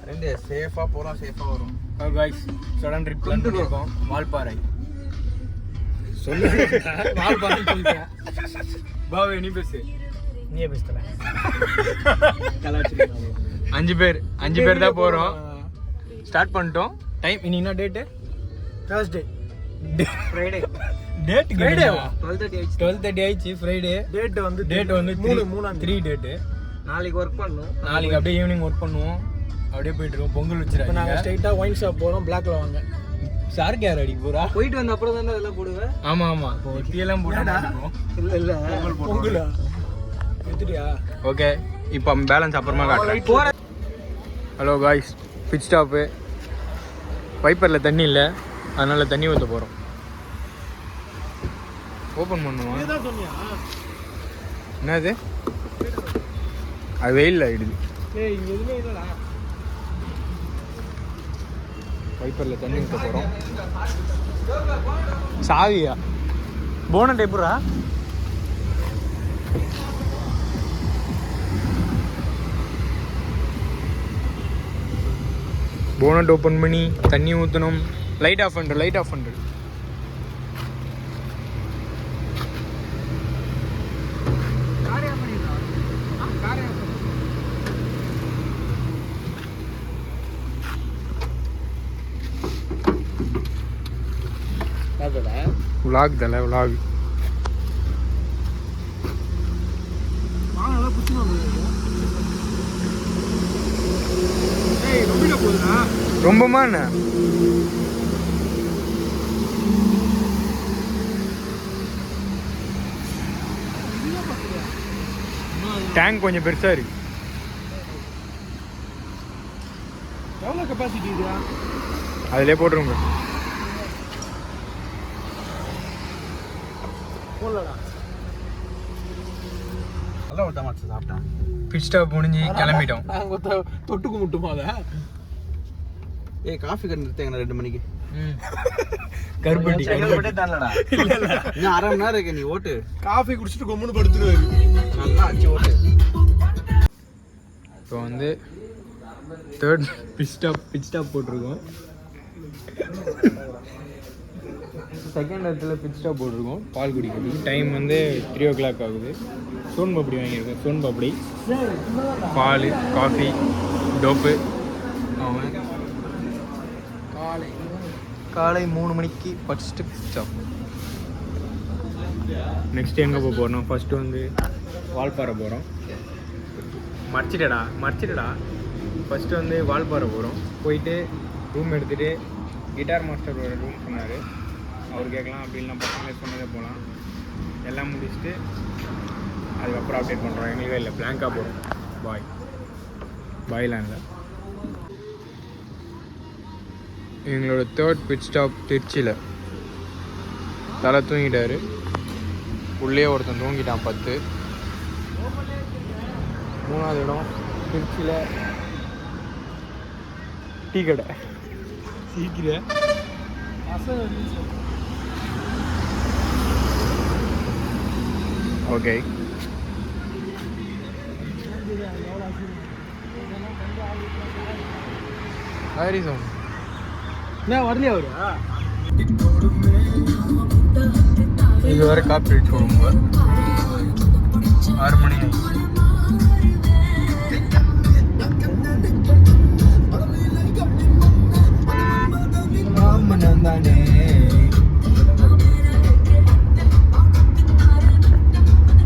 ரெண்டு சேஃபா போலாம், சேஃபா வரும். காய்ஸ் சடன் ட்ரிப் பிளான் பண்ணிருக்கோம். வால்பாறை சொல்லு. வால்பாறை சொல்லிட்டேன். பாவே நீ பேசு. நீயே பேசல. அஞ்சு பேர் தான் போறோம். ஸ்டார்ட் பண்ணிட்டோம். டைம் இன்னைக்கு என்ன date? Thursday. Friday. Date Friday 12:30 ஆயிடுச்சு. ஃப்ரைடே டேட் வந்து 3 டேட். நாளைக்கு ஒர்க் பண்ணணும். நாளைக்கு அப்படியே ஈவினிங் ஒர்க் பண்ணுவோம். அப்படியே போயிட்டு இருக்கோம். பொங்கல் வச்சிருக்கோம். நாங்கள் ஸ்ட்ரைட்டாக ஒயின் ஷாப் போகிறோம். பிளாக்ல வாங்க. சாருக்கு யார் அடிக்க போறா? போயிட்டு வந்த அப்புறம் தானே அதெல்லாம் போடுவேன். ஆமா இப்போ டீயெல்லாம் போட்டு இல்ல பொங்கலா எடுத்துட்டியா? ஓகே இப்போ பேலன்ஸ் அப்புறமா காட்டுறேன். Hello guys, pit stop. வைப்பரில் தண்ணி இல்லை, அதனால தண்ணி ஊற்ற போகிறோம். ஓப்பன் பண்ணுவோம். என்னது அது வெயிலில் ஆயிடுது. ஏய் இங்கே எதுவுமே இல்லைடா. வைப்பரில் தண்ணி ஊற்ற போகிறோம். சாவியா போனட் எப்படா? போனட் ஓப்பன் பண்ணி தண்ணி ஊற்றணும். லைட் ஆஃப் பண்ணுறது. விலாக் தலை விலாக். ரொம்பமா என்ன டேங்க் கொஞ்சம் பெருசா இருக்கு. எவ்வளோ கெப்பாசிட்டி இதுயா? அதிலே போட்டுருங்க. போடலடா. நல்லா ஒரு தமாச்சு சாப்பிட்டேன். பிட் ஸ்டாப் முடிஞ்சு கிளம்பிட்டோம். நாங்கள் தொட்டுக்கு முட்டுமா அதை? ஏய் காஃபி கடை நிறுத்தாங்க 2 மணிக்கு. கருப்பட்டி தானடா. இன்னும் அரை மணி நேரம் இருக்கு. நீ ஓட்டு. காஃபி குடிச்சிட்டு கொம்முன்னு படுத்துருவாரு. நல்லா அடிச்சு ஓட்டு. இப்போ வந்து தேர்ட் பிட் ஸ்டாப் போட்டிருக்கோம். செகண்ட் இடத்துல பிட் ஸ்டாப் போட்டிருக்கோம் பால் குடிக்கிறதுக்கு. டைம் வந்து 3 o'clock ஆகுது. சோன் பப்படி வாங்கியிருக்கோம். சோன் பப்படி, பால், காஃபி, டோப்பு. அவன் காலை 3 மணிக்கு ஃபஸ்ட்டு பிட் ஸ்டாப். நெக்ஸ்ட் எங்கே போக போகிறோம்? ஃபஸ்ட்டு வந்து வால்பாறை போகிறோம். மறைச்சிட்டடா. ஃபஸ்ட்டு வந்து வால்பாறை போகிறோம். போயிட்டு ரூம் எடுத்துகிட்டு கிட்டார் மாஸ்டர் ஒரு ரூம் சொன்னார். அவர் கேட்கலாம். அப்படி இல்லைனா பசங்களே சொன்னதே போகலாம். எல்லாம் முடிச்சுட்டு அதுக்கப்புறம் அப்டேட் பண்ணுறோம். எங்களுக்கே இல்லை, பிளாங்காக போகிறோம். பாய்லாம் இல்லை. எங்களோட தேர்ட் பிட் ஸ்டாப் திருச்சியில். தலை தூங்கிட்டார். உள்ளே ஒருத்தன் தூங்கிட்டான் 10. 3வது இடம் திருச்சியில் டீ கடை. சீக்கிரம் ஓகே. ஹாரிசன் என்ன வரலையா அவரு? இது வரை காப்பி போடுங்க. 6 மணி ஆயிடுச்சு.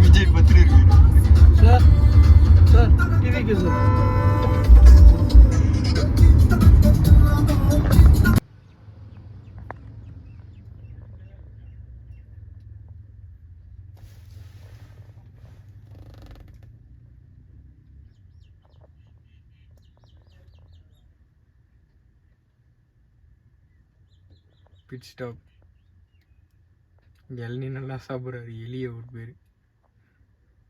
விஜய் பத்திரி இருக்கு சார் டிவிக்கு சார். Bit stop. இளநீ நல்லா சாப்பிட்றாரு. எலியை ஒரு பேர்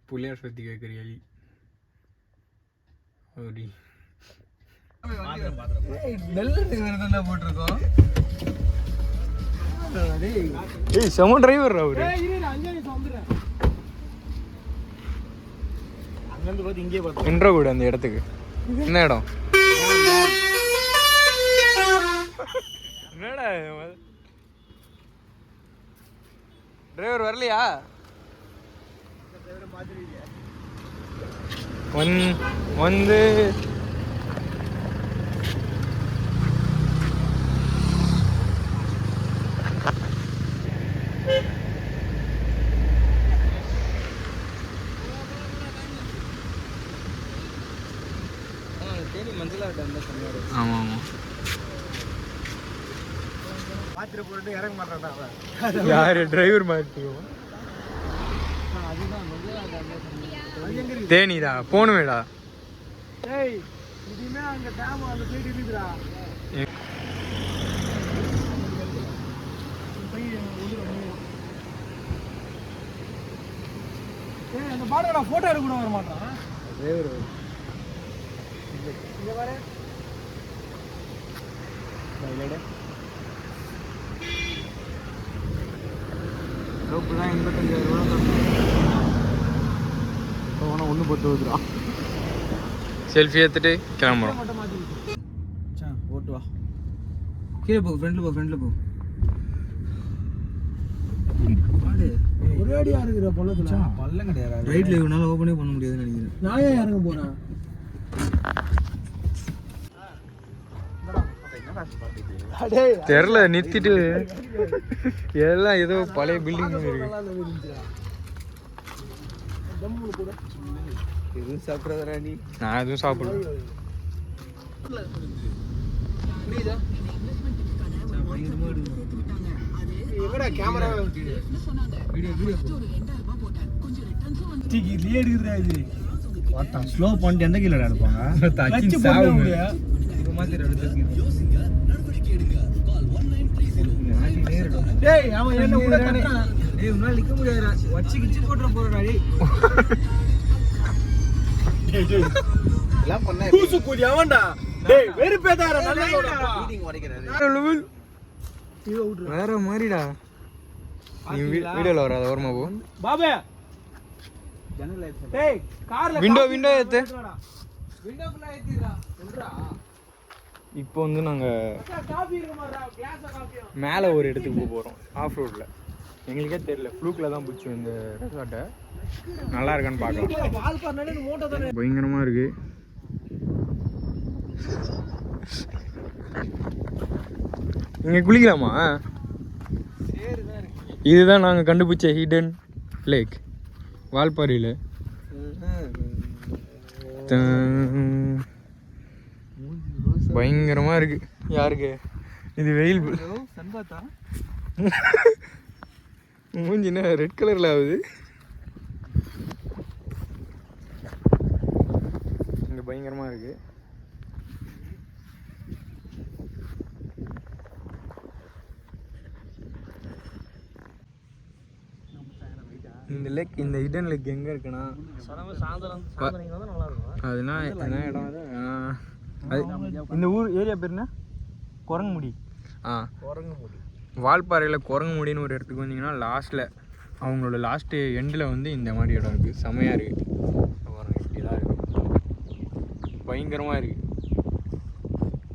புள்ளியார் சத்தி கேட்குற எலி. அப்படி நெல் போட்டிருக்கோம். ஏய் செம டிரைவர் அவரு. அங்கேருந்து பார்த்து இங்கே பார்த்து இன்ட்ரோ கூட அந்த இடத்துக்கு. என்ன இடம்? என்னடா டிரைவர் வரலையா? வந்து தேனி மஞ்சளா டாம்ல சொன்னாரு. ஆமாம் ஆமாம். பாத்திர போட்டு இறங்க மாட்டான்டா அவன். யாரு டிரைவர் மாற்றிக்குவோம்? அதுதான் மஞ்சளா டாம்ல சொன்னாரு. தேனிடா போகணுமேடா. ஏய் இதுமே அங்க டேம் அந்த சைடு இருக்குடா. ஏய் அந்த பாடடா போட்டோ எடுக்க கூட வர மாட்டான் டிரைவர். இங்க பாரு. இல்லடா. ரோப்பு தான் 85,000 ரூபா தான். போனா 1 போட்டு வந்துடா. செல்ஃபி எடுத்துட்டு கிளம்புறோம். மட்டும் மாத்தி மச்சான் ஓட்டு வா. கீழே போ, ஃப்ரண்ட்ல போ. பாடு. ஒரே அடியா இருக்குற பள்ளத்துல. பள்ளம் கிடையாது. ரைட்ல இவனால ஓபனே பண்ண முடியாதுன்னு நினைக்கிறேன். நான் ஏன் இறங்க போறேன்? தெரியல நிறுத்திட்டு எல்லாம் ஏதோ பழைய பில்டிங் இருக்கு. எதுவும் சாப்பிடாதடா நீ. நான் எதுவும் சாப்பிடல. புரியுதா? எங்கடா கேமரா? வீடியோ டிகிரியே எடுக்குறா இது. வாட்டான் ஸ்லோ பண்ணிட்டு எந்த கீழ எடுப்பாங்க? தச்சி சாவுங்க. இது மாதிரி எடுத்து. டேய் அவன் என்ன உள்ள கட்டான். டேய் உன்னால நிக்க முடியாதுடா. வச்சி கிச்சி போட்ற போறடா டேய். எல்லாம் பண்ணா கூசு கூடி அவன்டா. டேய் வெறுப்பேதாரா நல்லா சொல்றா. மீட்டிங் உடைக்கறாரு. இத விட்டுரு. வேற மாதிரிடா. நீ வீடியோல வராத ஓரமா போ. பாபே ஜன்னல் லைட். டேய் கார்ல விண்டோ ஏத்து. விண்டோ ஃபுல்லா ஏத்திடா. சொல்றா. இப்போ வந்து நாங்கள் காபி இருக்க மாட்டா. Glass coffee. மேலே ஒரு இடத்துக்கு போக போகிறோம் ஆஃப் ரோடில். எங்களுக்கே தெரியல, ஃப்ளூக்கில் தான் பிடிச்சோம் இந்த ரெசார்ட்டை. நல்லா இருக்கான்னு பார்க்கலாம். பால் பண்ணனே மோட்டோ தானே. பயங்கரமாக இருக்குது. இங்கே குளிக்கலாமா? இதுதான் நாங்கள் கண்டுபிடிச்ச ஹிடன் லேக் வால்பாறையில். பயங்கரமாக இருக்கு. யாருக்கு இது வெயில்? சன்பாத்தா மூஞ்சி என்ன ரெட் கலரில் ஆகுது. இங்கே பயங்கரமாக இருக்கு. இந்த லேக், இந்த ஹிடன் லேக் எங்கே இருக்குன்னா, அதுனா என்ன இடம் அது? அது இந்த ஊர் ஏரியா பேர் என்ன? குரங்குமுடி. குரங்குமுடி. வால்பாறையில் குரங்குமுடின்னு ஒரு இடத்துக்கு வந்தீங்கன்னா லாஸ்ட்டில், அவங்களோட லாஸ்ட்டு எண்டில் வந்து இந்த மாதிரி இடம் இருக்குது. செமையாக இருக்குது. இப்படிலாம் இருக்குது. பயங்கரமாக இருக்குது.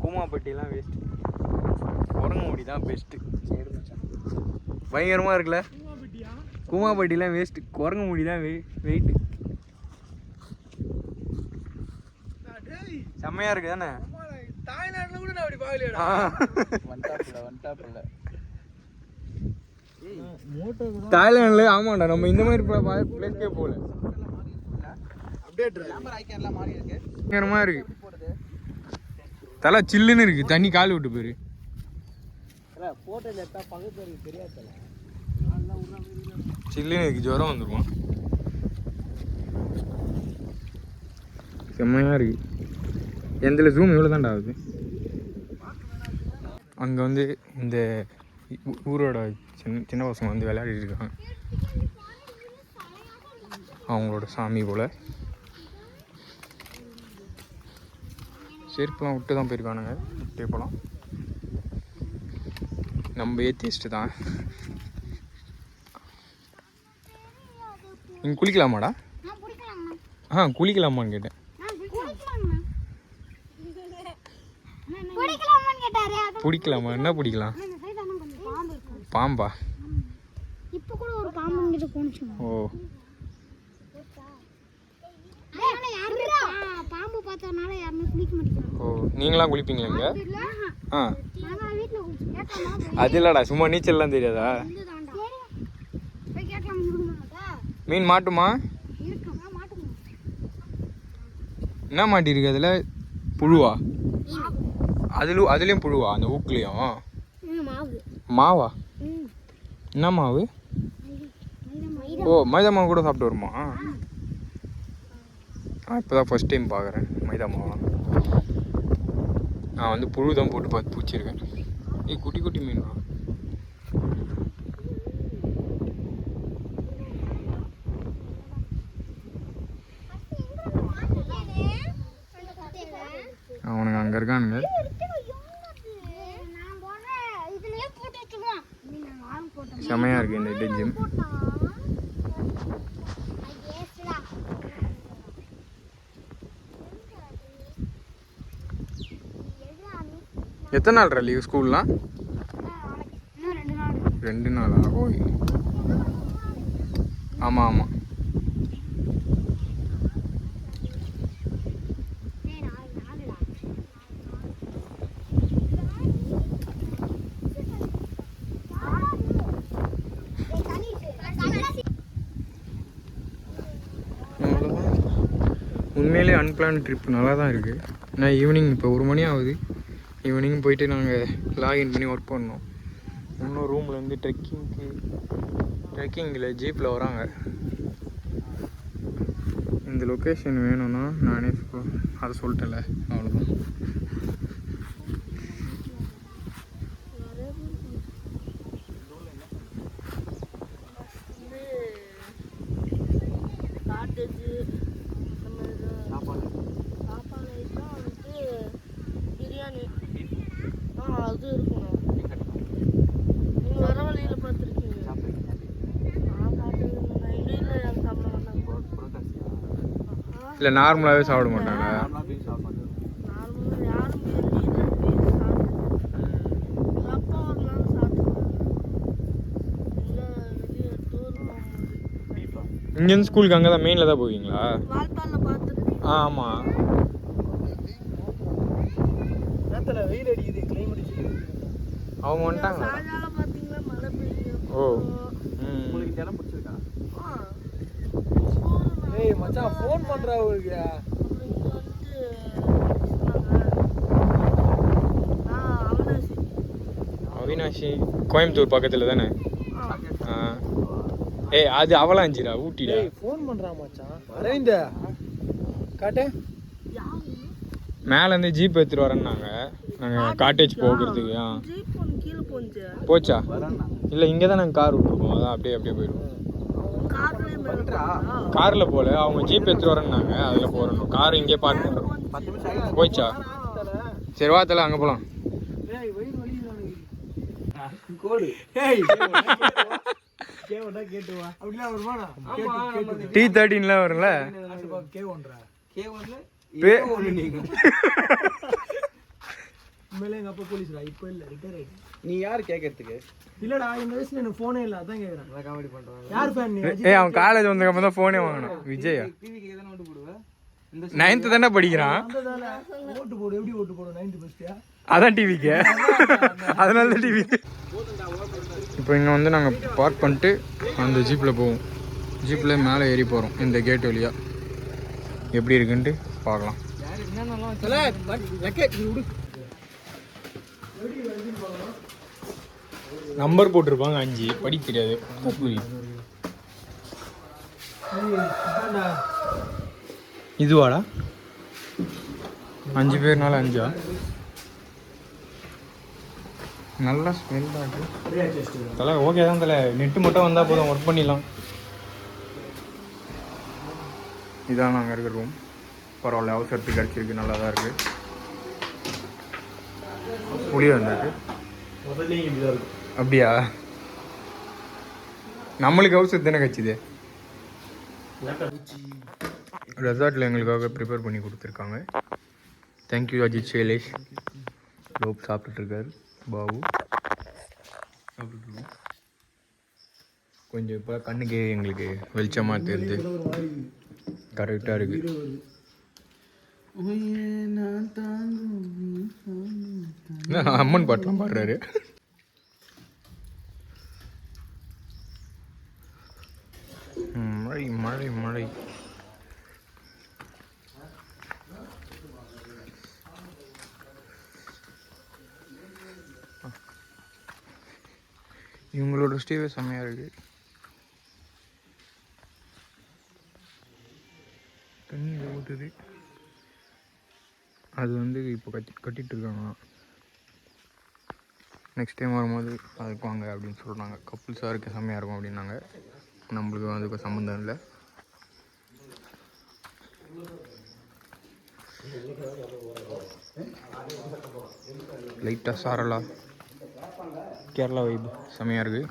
கூமாப்பட்டிலாம் வேஸ்ட்டு, குரங்குமுடி தான் பெஸ்ட்டு. பயங்கரமாக இருக்குல்ல? கூமாப்பட்டிலாம் வேஸ்ட்டு, குரங்குமுடி தான் வெயிட்டு. செம்மையாக இருக்குது தானே? தாய்லாந்துல கூட நான் அப்படி பாக்கலையடா. வண்டாப்புல. தாய்லாண்டில் ஆமாண்டா, நம்ம இந்த மாதிரி பிளேஸ்க்கே போகல. அப்டேட் கேமரா ஐகான்லாம் மாறி இருக்கு. பயங்கரமாக இருக்குது. தலை சில்லுன்னு இருக்குது. தண்ணி கால் விட்டு போயிரு. போட்டோல எடுத்தா பக்கத்துல இருக்கு தெரியாதல. சில்லுன்னு இருக்குது. ஜுரம் வந்துருமா? செம்மையாக இருக்குது. எந்தில் ஜூம் இவ்வளோ தான்டா ஆகுது. அங்கே வந்து இந்த ஊரோட சின்ன பசங்க வந்து விளையாடிட்டு இருக்காங்க. அவங்களோட சாமி போல். செருப்புலாம் விட்டு தான் போயிருக்கானுங்க. விட்டே போகலாம். நம்ம ஏத்திஸ்ட்டு தான். நீங்கள் குளிக்கலாமாடா? குளிக்கலாமான்னு கேட்டேன். குடிக்கலாமான்னு கேட்டாரு. பிடிக்கலாமா? என்ன பிடிக்கலாம்? பாம்பா? இப்போ கூட ஒரு பாம்பு இங்கிட்டு போனுச்சு. ஓ பாம்பு பார்த்தனால யாருமே குளிக்க மாட்டேங்கிறாங்க. ஓ நீங்களாம் குளிப்பீங்களா இங்க? ஆ நாங்க வீட்ல குளிச்சோம். அது இல்லடா, சும்மா நீச்சல்லாம் தெரியாதா? போய் கேட்கலாம். மீன் மாட்டுமா? இருக்குமா மாட்டுமா? என்ன மாட்டிருக்கு அதில்? புழுவா? அதுலேயும் புழுவா? அந்த ஊக்குலேயும்? மாவு. மாவா? என்ன மாவு? ஓ மைதா மாவு கூட சாப்பிட்டு வருமா? இப்போ தான் ஃபஸ்ட் டைம் பார்க்குறேன் மைதா மாவெலாம். நான் வந்து புழு தான் போட்டு பார்த்து பூச்சிருக்கேன். குட்டி குட்டி மீன். அவனுங்க அங்கே இருக்கானுங்க. செமையாக இருக்குது இந்த டெஞ்சிம். எத்தனை நாள் லீவ் ஸ்கூல்லாம்? 2 நாளா? ஓய் ஆமாம் ஆமாம். உண்மையிலே அன்பிளான் ட்ரிப் நல்லா தான் இருக்குது. ஏன்னா ஈவினிங் இப்போ 1 மணி ஆகுது. ஈவினிங் போயிட்டு நாங்கள் லாகின் பண்ணி ஒர்க் பண்ணோம். இன்னும் ரூம்லேருந்து ட்ரெக்கிங்கில் ஜீப்பில் வராங்க. இந்த லொக்கேஷன் வேணும்னா நானே அதை சொல்லிட்டேன்ல, அவ்வளோதான். பிரியாணி அது இருக்கணும். நீங்கள் வர வழியில் பார்த்துருக்கீங்க. நான் சாப்பிட்டது எங்கள் வீட்டில் யாரும் சாப்பிட மாட்டாங்க. இல்லை நார்மலாகவே சாப்பிட மாட்டாங்க. நார்மலாக யாரும் எங்கள் வீட்டில் பீஸ் சாப்பிட்டு எங்கள் அப்பா ஒரு நாள் சாப்பிட்டுருக்காங்க. எங்கே வெளியே டூர் போகும்போது இங்கேருந்து ஸ்கூலுக்கு அங்கே தான் மெயினில் தான் போவீங்களா? வால்பாலில் பார்த்துருக்கேன். ஆமாம். வெயில் அடிக்குது, கிளைமேட் அவங்க வந்துட்டாங்க. சாயங்காலம் பார்த்தீங்கன்னா மழை பெய்யும். ஓ உங்களுக்கு இடம் பிடிச்சிருக்கா? ஏய் மச்சான் ஃபோன் பண்றா அவருக்கு. அப்புறம் இங்கே வந்து அவினாஷி கோயம்புத்தூர் பக்கத்தில் தானே? ஏய் அது அவலாஞ்சிரா ஊட்டிடா. ஏய் ஃபோன் பண்றா மச்சான். அரவிந்த் காட்டு. மேலேருந்து ஜீப் எடுத்துகிட்டு வரேன்னாங்க நாங்கள் காட்டேஜ் போகிறதுக்கு. ஜீப் ஒன்று கீழே போச்சு. போச்சா? இல்லை இங்கே தான் நாங்கள் கார் விட்டுருக்கோம், அதான் அப்படியே போயிடுவோம். கார்லேயே மேலே காரில் போகல, அவங்க ஜீப் எடுத்துகிட்டு வரேன்னாங்க, அதில் போகிறோம். கார் இங்கே பார்க் பண்ணுறோம். 10 நிமிஷம் போயிச்சா? சரி வா தல அங்கே போகலாம். ஏய் வயிறு வலிக்குது. கோடு. ஏய் கேவடா கேட்டு வா. அப்படிலாம் வருமானா? கேட்டு T13 வரும்ல. கேவன்றா. K1ல பே ஒண்ணு நீங்க. உண்மையிலே எங்கள் அப்பா போலீஸ்டா. இப்போ இல்லை, ரிட்டையர் ஆகிட்டு. நீ யார் கேட்கறதுக்கு? இல்லடா இந்த வயசுல எனக்கு ஃபோனே இல்லை, அதான் கேட்குறேன். நல்லா காமெடி பண்றாங்க. யார் ஃபேன் நீ? ஏய் அவன் காலேஜ் வந்ததுக்கப்புறம் தான் ஃபோனே வாங்கினான். விஜயா டிவிக்கு எதனா ஓட்டு போடுவ? இந்த 9th தானே படிக்கிறான். வந்ததால ஓட்டு போடு. எப்படி ஓட்டு போடு? 9th ஃபர்ஸ்ட்டியா? அதான் டிவிக்கு, அதனால தான் டிவி. இப்போ இங்கே வந்து நாங்கள் பார்க் பண்ணிட்டு அந்த ஜீப்பில் போவோம். ஜீப்பில் மேலே ஏறி போகிறோம் இந்த கேட் வழியாக. எப்படி இருக்குன்ட்டு பார்க்கலாம். நம்பர் போட்டிருப்பாங்க 5, படிக்க தெரியாது. இதுவாடா 5 பேர்னால 5ஆ? நல்லா ஸ்மெல்லாக இருக்குது தலை. ஓகே தான் தலை, நெட்டு மட்டும் வந்தால் போதும், ஒர்க் பண்ணிடலாம். இதான் நாங்கள் இருக்கிற ரூம். பரவாயில்ல, அவசரத்துக்கு கிடச்சிருக்கு, நல்லா தான் இருக்குது. புளிய வந்திருக்கு. அப்படியா? நம்மளுக்கு அவசரம் தானே கிடச்சிது. ரெசார்ட்டில் எங்களுக்காக ப்ரிப்பேர் பண்ணி கொடுத்துருக்காங்க. தேங்க்யூ அஜித், சைலேஷ். லோப் சாப்பிட்டுருக்காரு. பாபு சாப்பிட்டுருக்கோம். கொஞ்சம் இப்போ கண்ணுக்கு எங்களுக்கு வெளிச்சமாக தெரியுது. கரெக்டாக இருக்குது. அம்மன் பாட்டெலாம் பாடுறாரு. மழை மழை மழை. இவங்களோட ஸ்டேவே செம்மையாக இருக்குது. தண்ணி ஓட்டுது. அது வந்து இப்போ கட்டிகிட்டு இருக்காங்க. நெக்ஸ்ட் டைம் வரும்போது அதுக்கு வாங்க அப்படின்னு சொல்கிறாங்க. கப்புள்ஸாக இருக்க செம்மையாக இருக்கும் அப்படின்னாங்க. நம்மளுக்கு அதுக்கு சம்மந்தம் இல்லை. லைட்டாக சாரலா கேரளா வைப் செம்மையாக இருக்குது.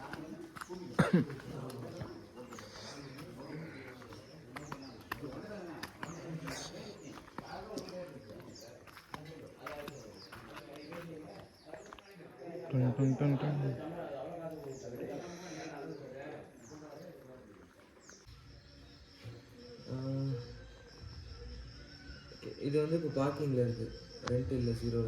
இது வந்து இப்போ பார்க்கிங்கில் இருக்குது. ரெண்ட் இல்லை, 0.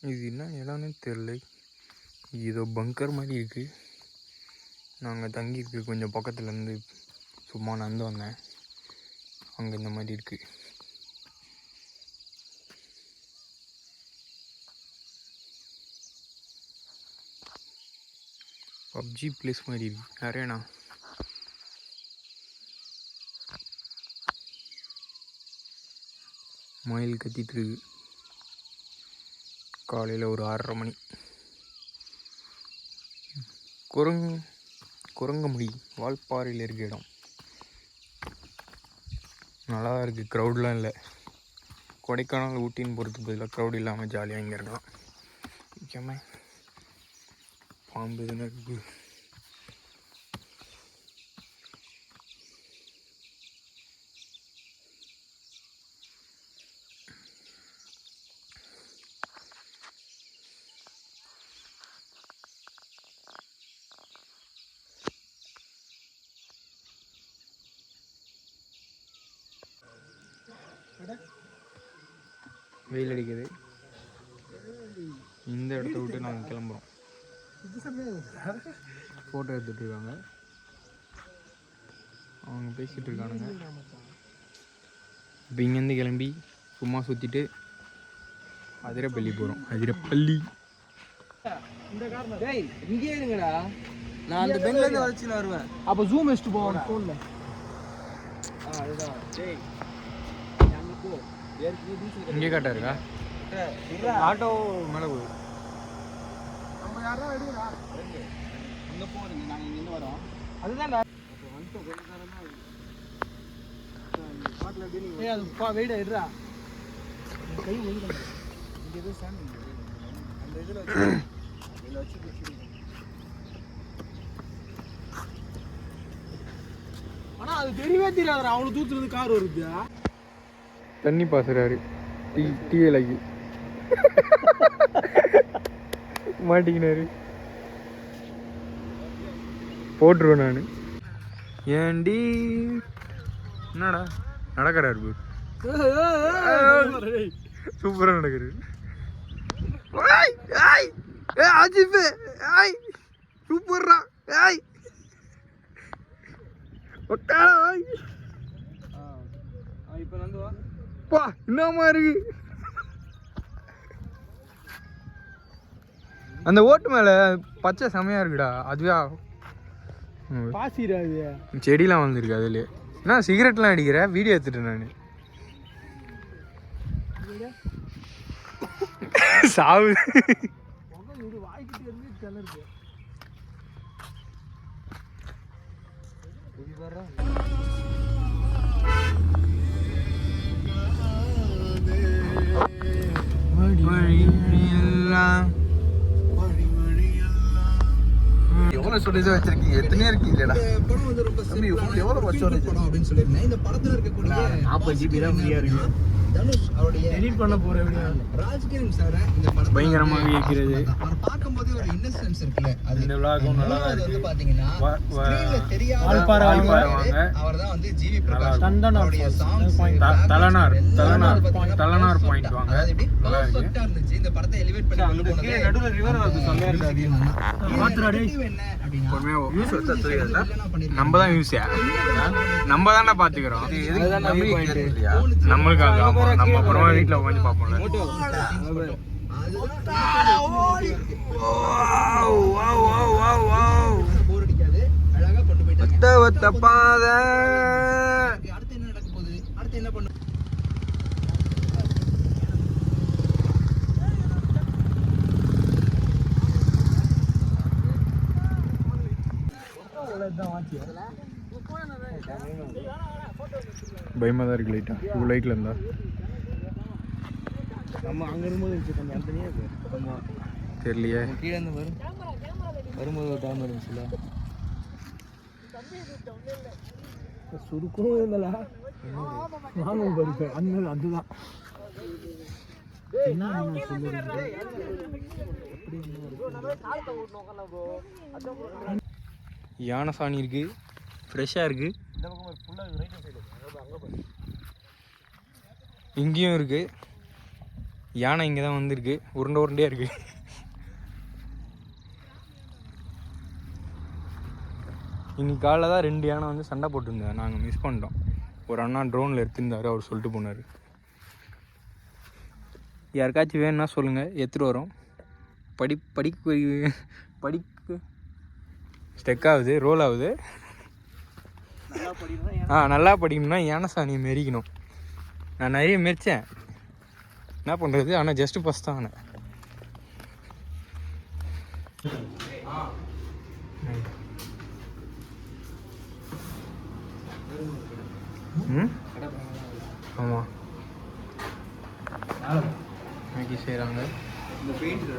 இது என்ன இடம்னு தெரில. ஏதோ பங்கர் மாதிரி இருக்குது. நாங்கள் தங்கியிருக்கு கொஞ்சம் பக்கத்துலேருந்து சும்மா நடந்து வந்தேன். அங்கே இந்த மாதிரி இருக்குது. பப்ஜி பிளேஸ் மாதிரி இருக்குது. அரேனா மயில் கத்திட்டுருக்கு. காலையில் ஒரு 6:30 மணி. குரங்கமுடி வால்பாறையில் இருக்க இடம் நல்லா தான் இருக்குது. க்ரௌட்லாம் இல்லை. கொடைக்கானல் ஊட்டின்னு போகிறதுக்கு பதிலாக க்ரௌட் இல்லாமல் ஜாலியாக இங்கே இருக்கலாம். முக்கியமாக பாம்பு இதுன்னு இருக்குது. வெயில் அடிக்குது. இந்த இடத்த விட்டு நாங்கள் கிளம்புறோம். ஃபோட்டோ எடுத்துகிட்டு இருக்காங்க. அவங்க பேசிகிட்டு இருக்கானுங்க. இப்போ இங்கேருந்து கிளம்பி சும்மா சுற்றிட்டு அதிரப்பள்ளி போகிறோம். அதிரப்பள்ளி இங்கே இருங்கடா. நான் அந்த பெண்லேருந்து வச்சு நான் வருவேன். அப்போ ஜூம் வச்சுட்டு போவோம் ஃபோனில். அதுதான். இங்கே காட்டா இருக்கா? ஆட்டோ மேலே போகுது. நம்ம யாரும் எடுக்கிறா அங்கே போகிறீங்க. நாங்கள் இங்கேருந்து வரோம். அதுதான் அது வெயிட் ஆயிடுறா. கை ஒழுங்கு இங்கே எதுவும் ஸ்டாண்ட் அந்த இதில் வச்சு ஆனால் அது தெரியவே தெரியாதுடா. அவனை தூத்துறது கார் வருது. தண்ணி பாசுறாரு. டீலாக்கி மாட்டிக்கினாரு. போட்டுருவேன் நான். ஏண்டி என்னடா நடக்கிறாரு? சூப்பராக நடக்கிறாரு. சூப்பர்ரா. இப்போ வந்து வா. பா என்னமா இருக்கு? அந்த ஓட்டு மேலே பச்சை செமையாக இருக்குடா அதுவே பாசிடா இது. செடிலாம் வந்துருக்கு அதுலேயே. என்ன சிகரெட்லாம் அடிக்கிற? வீடியோ எடுத்துட்டேன் நான். சாவு. எவ்வளவு ஸ்டோரேஜ் வச்சிருக்கீங்க? எத்தனையா இருக்கீங்களா? எவ்வளவு ஸ்டோரேஜ் அப்படின்னு சொல்லிருந்தேன். இந்த படத்துல இருக்கக்கூடிய 40 GB RAM ஃப்ரீயா இருக்கு. தனுஷ் அவருடைய எடிட் பண்ண போற வீடியோ ராஜ்கிரண் சார் இந்த படம் பயங்கரமாக இருக்கிறது. அவர் பார்க்கும்போது ஒரு இன்னசென்ஸ் இருக்குல்ல, அது இந்த விலாகும் நல்லா தான் அது வந்து இருக்கு. பாத்தீங்கன்னா ஸ்கிரீன்ல தெரியாத வால்பாறை வாங்க. அவர்தான் வந்து ஜிவி பிரகாஷ். தண்டனா அவருடைய சாங்ஸ் தலனார் பாயிண்ட் வாங்க. அது எப்படி பெர்ஃபெக்ட்டா இருந்துச்சு. இந்த படத்தை எலிவேட் பண்ணி கொண்டு போனது நடுவுல ரிவர் வருது செமையா இருக்கு. பாத்துடா டேய். என்ன அப்படினா யூஸ் வச்சா தெரியாதா? நம்ம தான் யூஸியா நம்ம தானே பாத்துக்கிறோம். நம்மளுக்கு அது ஆமா. நம்ம அப்புறமா வீட்டில் உட்காந்து பார்ப்போம்ல. போர் அடிக்காது, அழகா கொண்டு போயிட்டாங்க. ஒத்த பாதை. அடுத்து என்ன நடக்க போகுது, அடுத்து என்ன பண்ண பயமாக தான் இருக்கு லைட்டா. இவ்வளோ லைட்டில் இருந்தா நம்ம அங்க இருக்கும்போது கொஞ்சம் அந்தனியா இருக்கு. தெரியலையே. கீழே இருந்து வரும்போது ஒரு டைம் இருந்துச்சுல, சுருக்கும் இருந்தால வாங்கும் பாரு. அந்த அதுதான் என்ன சொல்லுறது. யானை சாணி இருக்கு, ஃப்ரெஷ்ஷாக இருக்கு. இங்கேயும் இருக்கு. யானை இங்கே தான் வந்திருக்கு, உருண்டையாக இருக்கு. இன்னைக்கு காலைல தான் 2 யானை வந்து சண்டை போட்டுருந்தேன். நாங்கள் மிஸ் பண்ணிட்டோம். ஒரு அண்ணா ட்ரோனில் எடுத்திருந்தார், அவர் சொல்லிட்டு போனார். யாருக்காச்சும் வேணும்னா சொல்லுங்கள், எடுத்துகிட்டு வரோம். படிக்கு ஸ்டெக் ஆகுது, ரோல் ஆகுது. நல்லா படிக்கணும்னா யானை சாணியை மெரிக்கணும். நான் நிறைய மெரிச்சேன், என்ன பண்ணுறது. ஆனால் ஜஸ்ட்டு ஃபஸ்ட் தான் ஆனேன். ஆமாம் மேகி செய்கிறாங்க. இந்த பெயிண்ட்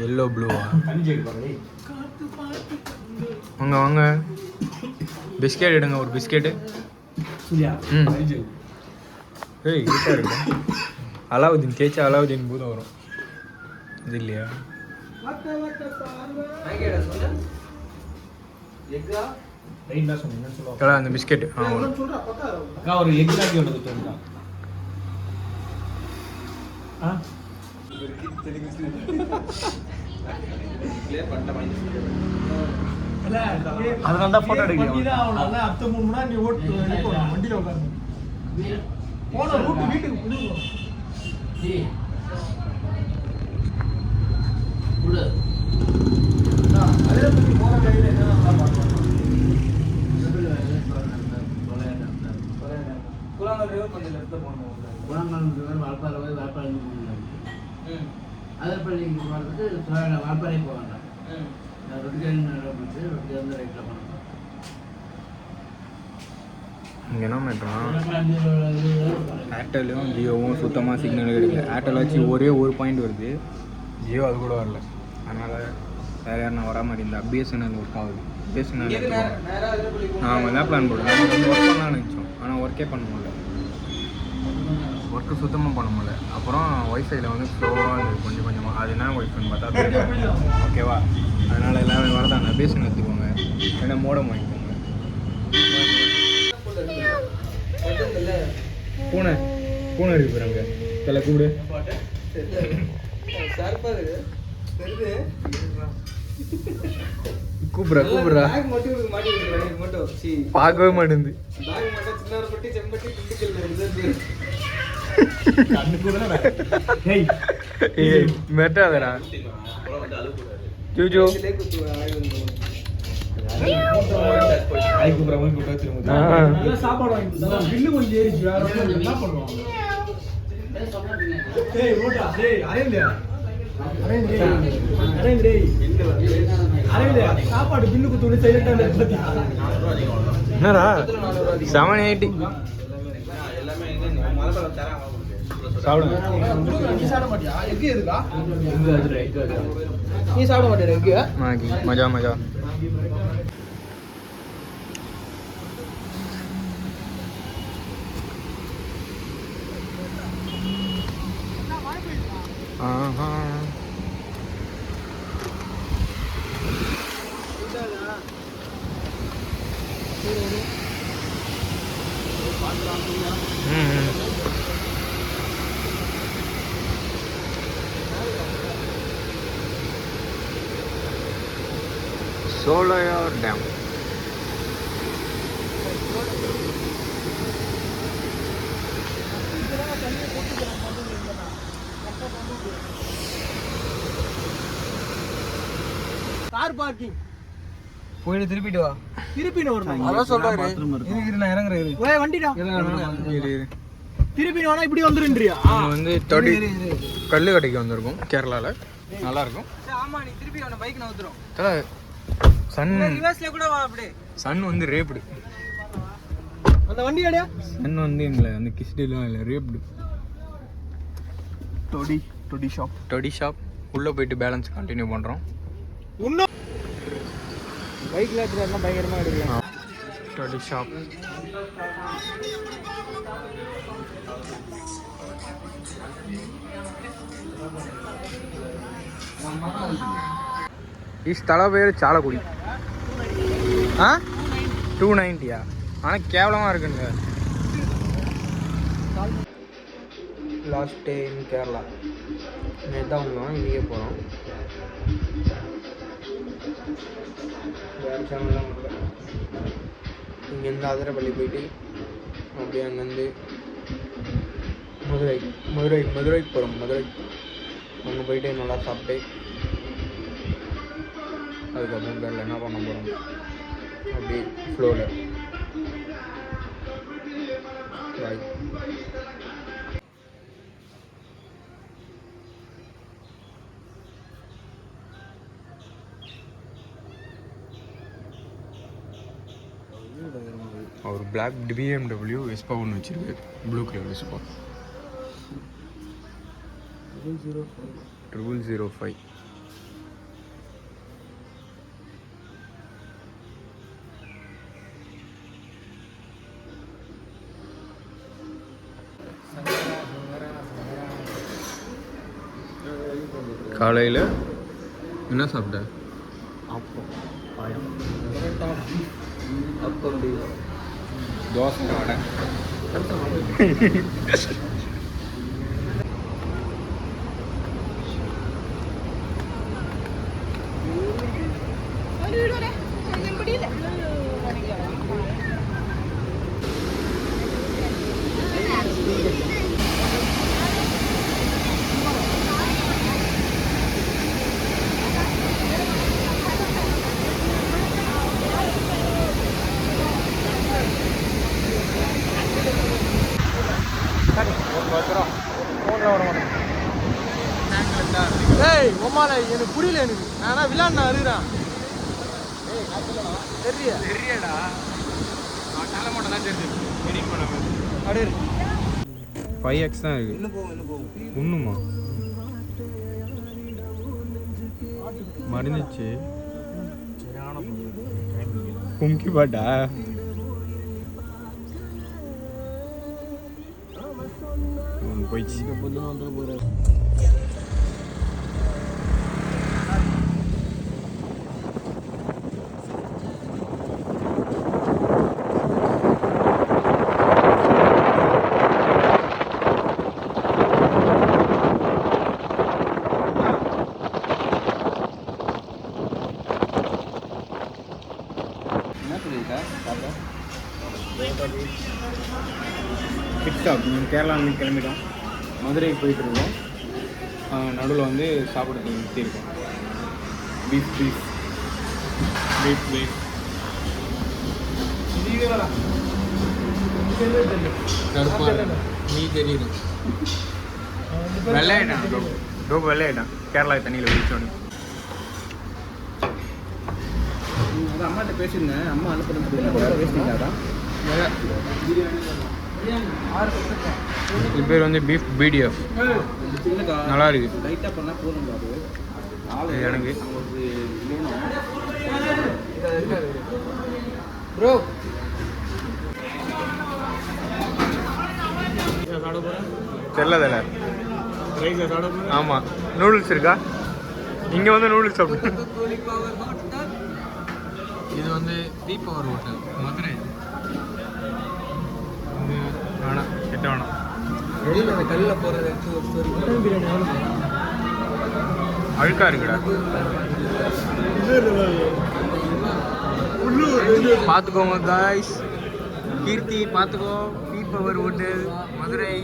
எல்லோ ப்ளூவா? வாங்க வாங்க, பிஸ்கெட் எடுங்க, ஒரு பிஸ்கெட்டு. ஏய் கிட்ட இருக்கு. அலாவுதீன் தேய்ச்சா அலாவுதீன் பூதம் வரும். இது இல்லையா? அந்த பிஸ்கெட் ஒரு எக் தாக்கி ஒன்று கொடுத்துருக்கா. அதனால தான் போட்டோ எடுக்கிறேன். அடுத்த 3 மணி நேரம் நீ ஓட்டு வண்டியில் உட்காந்து போன ரூட் வீட்டுக்கு அதே பற்றி போன கையில் என்ன குலாங்கல் கொஞ்சம் லெஃப்ட்டில் போகணும். குலாங்கல் வால்பாறை அதர்பள்ளிக்கு போகிறதுக்கு வால்பாறை போக வேண்டாம். இங்கே என்ன பண்ணுறோம், ஏர்டெல்லும் ஜியோவும் சுத்தமாக சிக்னல் கிடைக்கல. ஏர்டெல் வச்சு ஒரே ஒரு பாயிண்ட் வருது, ஜியோ அது கூட வரல. அதனால் வேறு யாரும் வரா மாதிரி இருந்தால் பிஎஸ்என்எல் ஒர்க் ஆகுது. பிஎஸ்என்எல் எடுத்துக்கோங்க. நாங்கள் தான் பிளான் போடுறோம். நாங்கள் வந்து ஒர்க் பண்ணலாம்னு நினச்சோம், ஆனால் ஒர்க்கே பண்ண முடியல. ஒர்க்கு சுத்தமாக பண்ண முடியல. அப்புறம் ஒய்ஃபைல வந்து ஸ்லோவாக இருந்தது கொஞ்சம் கொஞ்சமாக. அது என்ன ஒய்ஃபைன்னு பார்த்தா ஓகேவா. அதனால் எல்லாமே வரதாங்க பேசுன்னு எடுத்துக்கோங்க, ஏன்னா மோடம் வாங்கிக்கோங்க. பூனை இருக்கு போகிறாங்க தலை கூடு. கூப்பிட்றா பார்க்கவே மாட்டேங்குது. மெட்டாதடா ஜூஜோ சாப்பாடு வாங்கி பில்லு கொஞ்சம் ஏறிச்சு வேற என்ன பண்ணுவாங்க டேய் ஓட்டா டேய் அரேந்து சாப்பாடு பில்லுக்கு துணி சைலண்டா பாத்தியா என்னடா 780 சாப்பிடுங்க. நீ சாப்பிட மாட்டியா எங்க இருக்கா நீ சாப்பிட மாட்டியா எங்க மேகி மஜா மஜா. ஆஹா சோலையார் டேம். கார் பார்க்கிங் போயிட்டு திருப்பிட்டு வா. திருப்பின்னு வரணும் அதான் சொல்றாரு. இரு நான் இறங்குறேன். ஓய் வண்டிடா திருப்பி வேணா இப்படி வந்துருன்றியா வந்து தொடி கல்லு கடைக்கு வந்திருக்கோம் கேரளால. நல்லா இருக்கும். ஆமா நீ திருப்பி அவன பைக் நவுத்துறோம். தல சன் ரிவர்ஸ்ல கூட வா அப்படியே. சன் வந்து ரேப்டு. அந்த வண்டி அடியா சன் வந்து எங்களை அந்த கிஸ்டிலாம் இல்லை ரேப்டு. டொடி ஷாப் உள்ளே போயிட்டு பேலன்ஸ் கண்டினியூ பண்ணுறோம். இன்னும் பைக்ல எடுத்துறதுனா பயங்கரமா எடுக்கலாம். டொடி ஷாப் ఈ స్థల పేరు చాలకుడి. 290 ஆனால் கேவலமாக இருக்குங்க. லாஸ்ட் டே இன் கேரளா. நேற்று தான் வந்தோம், இன்றைக்கே போகிறோம். வேறு சேனல்லாம் வரல. இங்கேருந்து அதிரப்பள்ளி போயிட்டு அப்படியே அங்கேருந்து மதுரைக்கு போகிறோம். மதுரை அங்கே போயிட்டு நல்லா சாப்பிட்டு அதுக்கப்புறம் பேரில் என்ன பண்ண போகிறோம் அப்படியே ஃப்ளோவில். பாய். அவர் பிளாக் BMW வெஸ்பா ஒன்று வச்சிருக்கு. Blue colour Vespa 0005. காலையில் என்ன சாப்பிட்ட? தோசை வடை. ஏய் ஒம்மால எனக்கு புரியல. எனக்கு நானா விளையாட அழுகிறேன். தெரியடா நான் தலை மட்டும் தான் தெரிஞ்சு எடிட் பண்ணாமல் அப்படியே 5x தான் இருக்கு. ஒன்றுமா மறைஞ்சிச்சு. கும்கி பாட்டா போயிடுச்சு. என்ன சொல்லியிருக்கா? Bit stop. கேரளாவிலேருந்து கிளம்பிட்டோம், மதுரைக்கு போயிட்டுருக்கோம். நடுவில் வந்து சாப்பிட்றதுக்கு நிறுத்தியிருக்கோம். பீஃப் பீஃப் பீஃப் பீஃப் நீ தெரியுது வெள்ளையிட்டான் டோப் வெள்ளையிட்டான் கேரளா தண்ணியில் விழிச்சோன்னு. அம்மாட்ட பேசியிருந்தேன், அம்மா அனுப்புறேன்னு பேசிட்டாரா? இது பேர் வந்து பீஃப் பிடிஎஃப். நல்லா இருக்கு. லைட்டாக பண்ணால் போதும் அது இது எனக்கு ப்ரோ தெரியல. ஆமாம், நூடுல்ஸ் இருக்கா? இங்கே வந்து நூடுல்ஸ் சாப்பிடு. இது வந்து தீபவர் ஹோட்டல் மதுரை. வேணாம், கிட்ட வேணாம். வெளியில் அந்த கல்லில் போகிறது அழுக்கா இருக்குடா. பார்த்துக்கோங்க காய்ஸ், கீர்த்தி பார்த்துக்கோ. தீபவர் ஹோட்டல் மதுரை.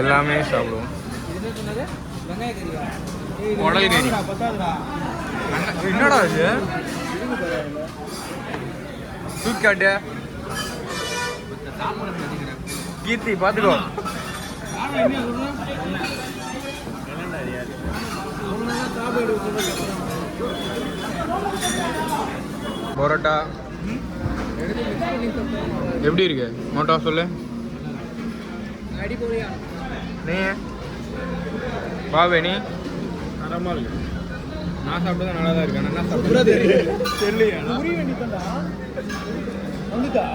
எல்லாமே சாப்பிடுவோம். உடல் கறி என்னடா இது? தூக்கி காட்டு கீர்த்தி, பார்த்துக்கோ. பரோட்டா எப்படி இருக்கு? மோட்டா சொல்லு. நீ பாவே, நீ தரமாக இருக்கு. நான் சாப்பிட்டது நல்லா தான் இருக்கேன். என்ன சாப்பிட்றது தெரியலையா? வந்துட்டா